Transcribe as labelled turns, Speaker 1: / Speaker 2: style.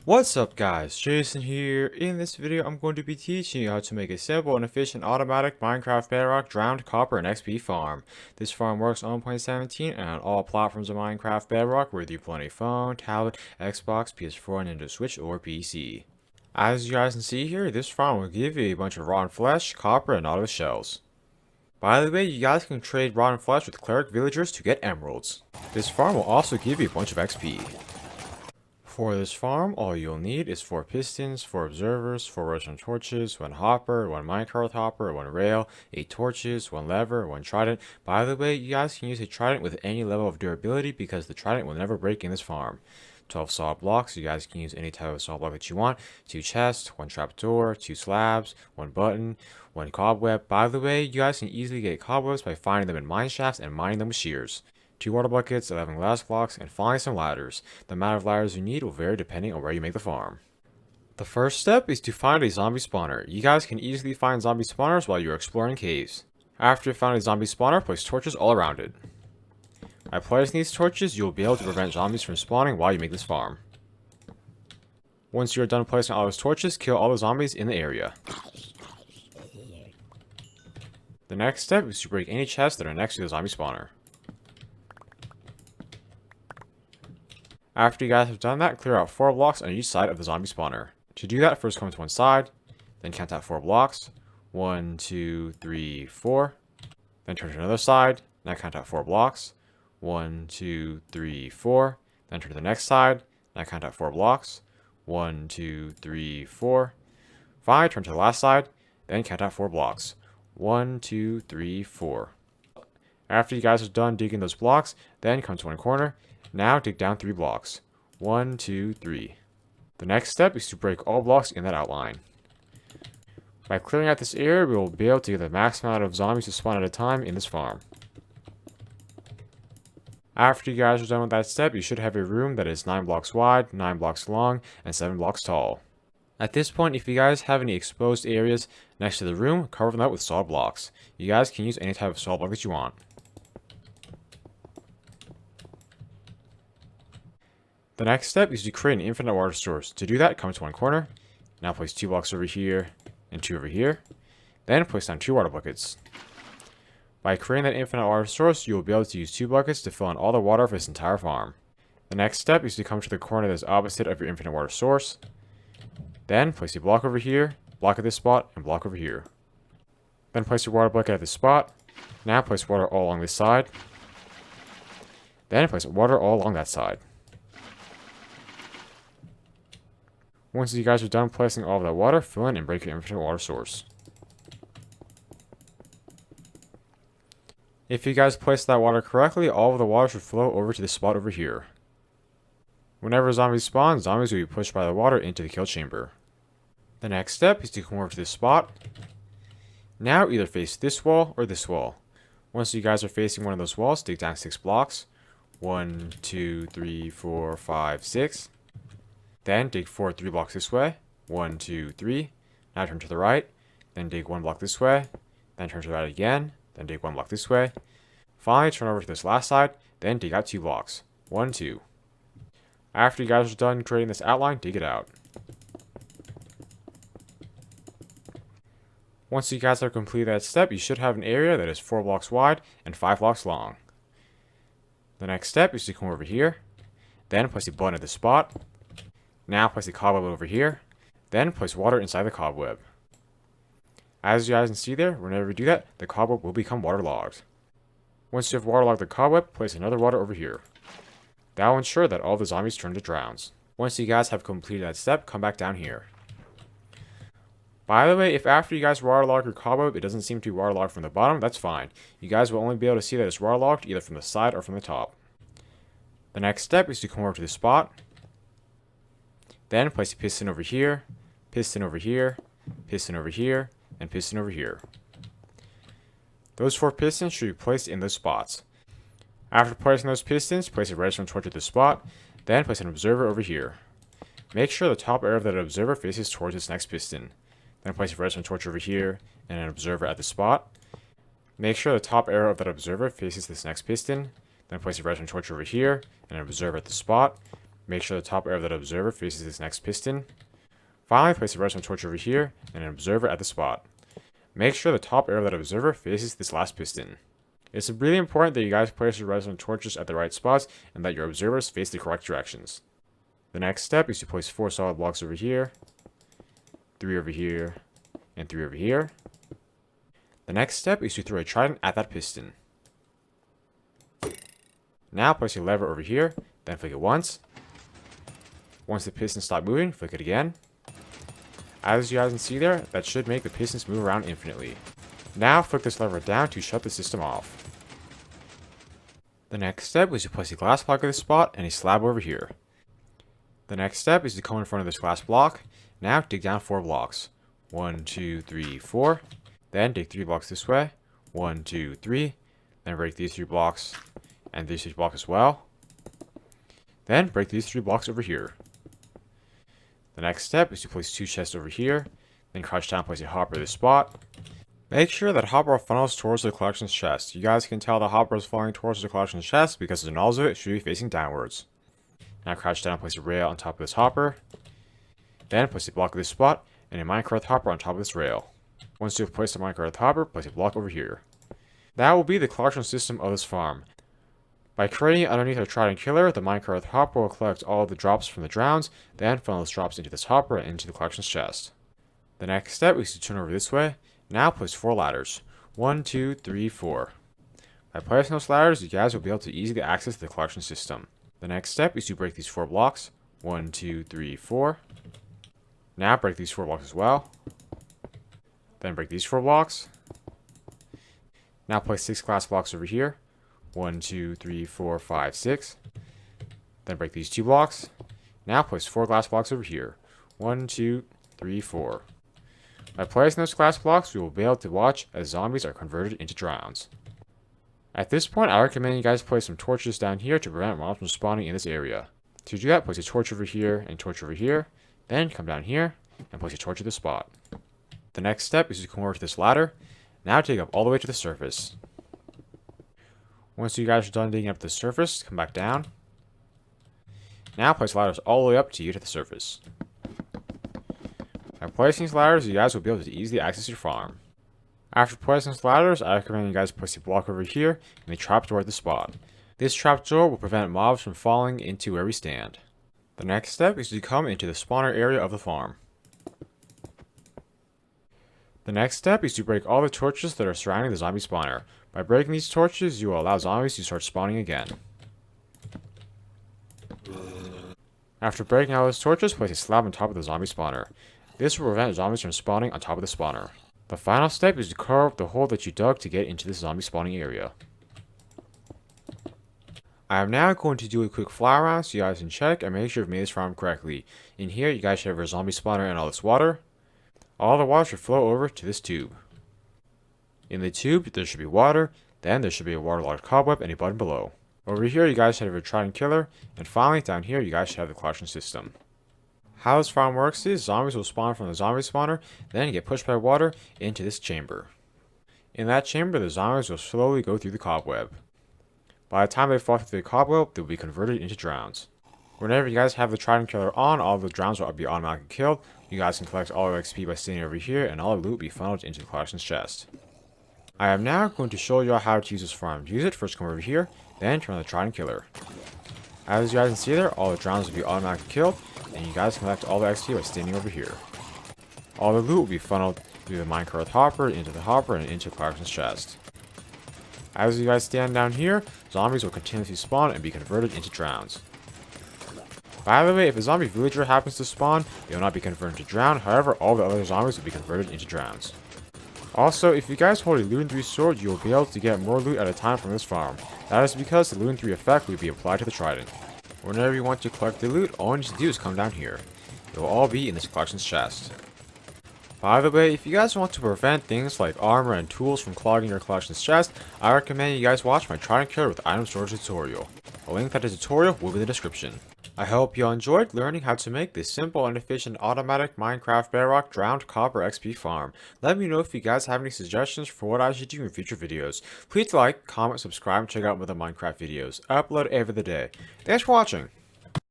Speaker 1: What's up guys, Jason here. In this video I'm going to be teaching you how to make a simple and efficient automatic Minecraft Bedrock drowned copper and XP farm. This farm works on 1.17 and on all platforms of Minecraft Bedrock, whether you play on a phone, tablet, Xbox, PS4, Nintendo Switch, or PC. As you guys can see here, this farm will give you a bunch of rotten flesh, copper, and auto shells. By the way, you guys can trade rotten flesh with cleric villagers to get emeralds. This farm will also give you a bunch of XP. For this farm, all you'll need is 4 pistons, 4 observers, 4 redstone torches, 1 hopper, 1 minecart hopper, 1 rail, 8 torches, 1 lever, 1 trident. By the way, you guys can use a trident with any level of durability because the trident will never break in this farm. 12 solid blocks, you guys can use any type of solid block that you want. 2 chests, 1 trapdoor, 2 slabs, 1 button, 1 cobweb. By the way, you guys can easily get cobwebs by finding them in mine shafts and mining them with shears. 2 water buckets, 11 glass blocks, and finally some ladders. The amount of ladders you need will vary depending on where you make the farm. The first step is to find a zombie spawner. You guys can easily find zombie spawners while you're exploring caves. After you find a zombie spawner, place torches all around it. By placing these torches, you will be able to prevent zombies from spawning while you make this farm. Once you are done placing all those torches, kill all the zombies in the area. The next step is to break any chests that are next to the zombie spawner. After you guys have done that, clear out 4 blocks on each side of the zombie spawner. To do that, first come to one side, then count out 4 blocks. 1, 2, 3, 4. Then turn to another side, now count out 4 blocks. 1, 2, 3, 4. Then turn to the next side, now count out 4 blocks. 1, 2, 3, 4. Finally, turn to the last side, then count out 4 blocks. 1, 2, 3, 4. After you guys are done digging those blocks, then come to one corner. Now dig down 3 blocks. 1, 2, 3. The next step is to break all blocks in that outline. By clearing out this area, we will be able to get the max amount of zombies to spawn at a time in this farm. After you guys are done with that step, you should have a room that is 9 blocks wide, 9 blocks long, and 7 blocks tall. At this point, if you guys have any exposed areas next to the room, cover them up with solid blocks. You guys can use any type of solid block that you want. The next step is to create an infinite water source. To do that, come to one corner. Now place 2 blocks over here and 2 over here. Then place down 2 water buckets. By creating that infinite water source, you will be able to use 2 buckets to fill in all the water for this entire farm. The next step is to come to the corner that is opposite of your infinite water source. Then place a block over here, block at this spot, and block over here. Then place your water bucket at this spot. Now place water all along this side. Then place water all along that side. Once you guys are done placing all of that water, fill in and break your infinite water source. If you guys place that water correctly, all of the water should flow over to this spot over here. Whenever zombies spawn, zombies will be pushed by the water into the kill chamber. The next step is to come over to this spot. Now either face this wall or this wall. Once you guys are facing one of those walls, dig down 6 blocks. 1, 2, 3, 4, 5, 6. Then dig 3 blocks this way. 1, 2, 3. Now turn to the right. Then dig 1 block this way. Then turn to the right again. Then dig 1 block this way. Finally, turn over to this last side. Then dig out 2 blocks. 1, 2. After you guys are done creating this outline, dig it out. Once you guys have completed that step, you should have an area that is 4 blocks wide and 5 blocks long. The next step is to come over here. Then place a button at this spot. Now place a cobweb over here. Then place water inside the cobweb. As you guys can see there, whenever you do that, the cobweb will become waterlogged. Once you have waterlogged the cobweb, place another water over here. That will ensure that all the zombies turn to drowns. Once you guys have completed that step, come back down here. By the way, if after you guys waterlog your cobweb, it doesn't seem to be waterlogged from the bottom, that's fine. You guys will only be able to see that it's waterlogged either from the side or from the top. The next step is to come over to this spot. Then place a piston over here, piston over here, piston over here, and piston over here. Those 4 pistons should be placed in those spots. After placing those pistons, place a redstone torch at this spot, then place an observer over here. Make sure the top arrow of that observer faces towards this next piston. Then place a redstone torch over here and an observer at the spot. Make sure the top arrow of that observer faces this next piston. Then place a redstone torch over here and an observer at the spot. Make sure the top area of that observer faces this next piston. Finally, place a redstone torch over here and an observer at the spot. Make sure the top area of that observer faces this last piston. It's really important that you guys place your redstone torches at the right spots and that your observers face the correct directions. The next step is to place 4 solid blocks over here, 3 over here, and 3 over here. The next step is to throw a trident at that piston. Now place a lever over here, then flick it once. Once the piston stops moving, flick it again. As you guys can see there, that should make the pistons move around infinitely. Now flick this lever down to shut the system off. The next step is to place a glass block at this spot and a slab over here. The next step is to come in front of this glass block. Now dig down 4 blocks. 1, 2, 3, 4. Then dig 3 blocks this way. 1, 2, 3. Then break these 3 blocks and these 3 blocks as well. Then break these 3 blocks over here. The next step is to place 2 chests over here. Then crouch down, place a hopper at this spot. Make sure that hopper funnels towards the collection's chest. You guys can tell the hopper is falling towards the collection's chest because the nozzle of it should be facing downwards. Now crouch down, place a rail on top of this hopper. Then place a block at this spot and a minecart hopper on top of this rail. Once you have placed the minecart hopper, place a block over here. That will be the collection system of this farm. By creating it underneath a trident killer, the minecart hopper will collect all the drops from the drowns, then funnel those drops into this hopper and into the collection's chest. The next step is to turn over this way. Now place 4 ladders. 1, 2, 3, 4. By placing those ladders, you guys will be able to easily access the collection system. The next step is to break these 4 blocks. 1, 2, 3, 4. Now break these 4 blocks as well. Then break these 4 blocks. Now place 6 glass blocks over here. 1, 2, 3, 4, 5, 6. Then break these 2 blocks. Now place 4 glass blocks over here. 1, 2, 3, 4. By placing those glass blocks, we will be able to watch as zombies are converted into drowns. At this point, I recommend you guys place some torches down here to prevent mobs from spawning in this area. To do that, place a torch over here and a torch over here. Then come down here and place a torch at the spot. The next step is to come over to this ladder. Now dig up all the way to the surface. Once you guys are done digging up to the surface, come back down. Now place ladders all the way up to you to the surface. By placing these ladders, you guys will be able to easily access your farm. After placing these ladders, I recommend you guys place a block over here and a trapdoor at the spot. This trapdoor will prevent mobs from falling into where we stand. The next step is to come into the spawner area of the farm. The next step is to break all the torches that are surrounding the zombie spawner. By breaking these torches, you will allow zombies to start spawning again. After breaking all those torches, place a slab on top of the zombie spawner. This will prevent zombies from spawning on top of the spawner. The final step is to cover up the hole that you dug to get into this zombie spawning area. I am now going to do a quick fly around so you guys can check and make sure you've made this farm correctly. In here, you guys should have your zombie spawner and all this water. All the water should flow over to this tube. In the tube, there should be water, then there should be a waterlogged cobweb and a button below. Over here, you guys should have your trident killer, and finally, down here, you guys should have the collection system. How this farm works is, zombies will spawn from the zombie spawner, then get pushed by water into this chamber. In that chamber, the zombies will slowly go through the cobweb. By the time they fall through the cobweb, they will be converted into drowns. Whenever you guys have the trident killer on, all the drowns will be automatically killed. You guys can collect all your XP by standing over here, and all the loot will be funneled into the collection's chest. I am now going to show you how to use this farm. To use it, first come over here, then turn on the trident killer. As you guys can see there, all the drowns will be automatically killed, and you guys can collect all the XP by standing over here. All the loot will be funneled through the minecart hopper, into the hopper, and into the collection's chest. As you guys stand down here, zombies will continuously spawn and be converted into drowns. By the way, if a zombie villager happens to spawn, they will not be converted to drown, however, all the other zombies will be converted into drowns. Also, if you guys hold a Loon 3 sword, you will be able to get more loot at a time from this farm. That is because the Loon 3 effect will be applied to the trident. Whenever you want to collect the loot, all you need to do is come down here. It will all be in this collection's chest. By the way, if you guys want to prevent things like armor and tools from clogging your collection's chest, I recommend you guys watch my trident killer with item storage tutorial. A link to the tutorial will be in the description. I hope you all enjoyed learning how to make this simple and efficient automatic Minecraft Bedrock drowned copper XP farm. Let me know if you guys have any suggestions for what I should do in future videos. Please like, comment, subscribe, and check out my other Minecraft videos. I upload every day. Thanks for watching.